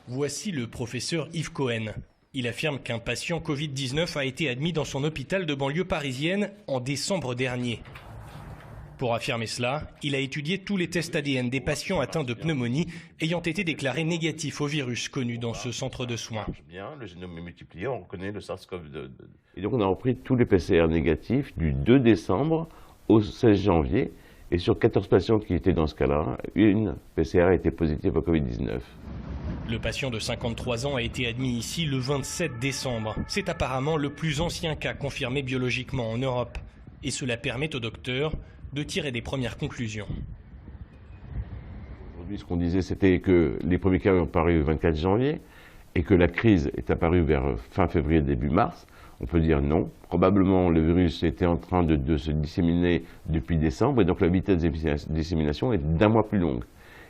Voici le professeur Yves Cohen. Il affirme qu'un patient Covid-19 a été admis dans son hôpital de banlieue parisienne en décembre dernier. Pour affirmer cela, il a étudié tous les tests ADN des patients atteints de pneumonie ayant été déclarés négatifs au virus connu dans ce centre de soins. Le génome est multiplié, on reconnaît le SARS-CoV-2. Et donc on a repris tous les PCR négatifs du 2 décembre au 16 janvier. Et sur 14 patients qui étaient dans ce cas-là, une PCR a été positive au Covid-19. Le patient de 53 ans a été admis ici le 27 décembre. C'est apparemment le plus ancien cas confirmé biologiquement en Europe. Et cela permet au docteur de tirer des premières conclusions. Aujourd'hui, ce qu'on disait, c'était que les premiers cas ont apparu le 24 janvier et que la crise est apparue vers fin février, début mars. On peut dire non. Probablement, le virus était en train de se disséminer depuis décembre et donc la vitesse de dissémination est d'un mois plus longue.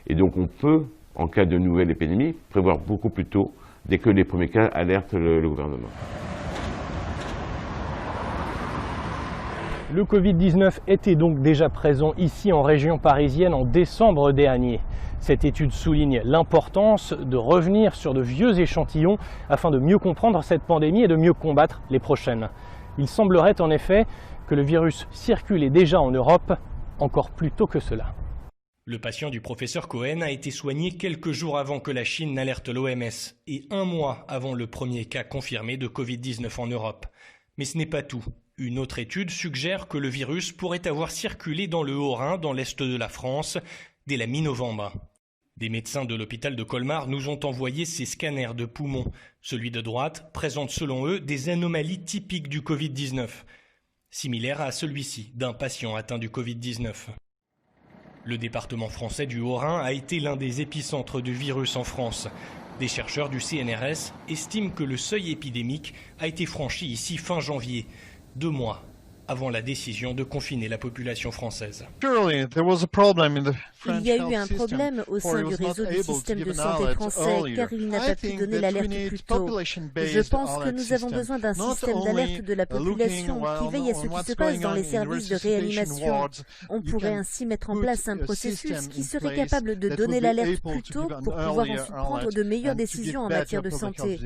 Et donc on peut, en cas de nouvelle épidémie, prévoir beaucoup plus tôt, dès que les premiers cas alertent le gouvernement. Le Covid-19 était donc déjà présent ici en région parisienne en décembre dernier. Cette étude souligne l'importance de revenir sur de vieux échantillons afin de mieux comprendre cette pandémie et de mieux combattre les prochaines. Il semblerait en effet que le virus circulait déjà en Europe encore plus tôt que cela. Le patient du professeur Cohen a été soigné quelques jours avant que la Chine n'alerte l'OMS et un mois avant le premier cas confirmé de Covid-19 en Europe. Mais ce n'est pas tout. Une autre étude suggère que le virus pourrait avoir circulé dans le Haut-Rhin, dans l'est de la France, dès la mi-novembre. Des médecins de l'hôpital de Colmar nous ont envoyé ces scanners de poumons. Celui de droite présente selon eux des anomalies typiques du Covid-19, similaires à celui-ci d'un patient atteint du Covid-19. Le département français du Haut-Rhin a été l'un des épicentres du virus en France. Des chercheurs du CNRS estiment que le seuil épidémique a été franchi ici fin janvier, 2 mois avant la décision de confiner la population française. Il y a eu un problème au sein du réseau du système de santé français car il n'a pas pu donner l'alerte plus tôt. Je pense que nous avons besoin d'un système d'alerte de la population qui veille à ce qui se passe dans les services de réanimation. On pourrait ainsi mettre en place un processus qui serait capable de donner l'alerte plus tôt pour pouvoir ensuite prendre de meilleures décisions en matière de santé.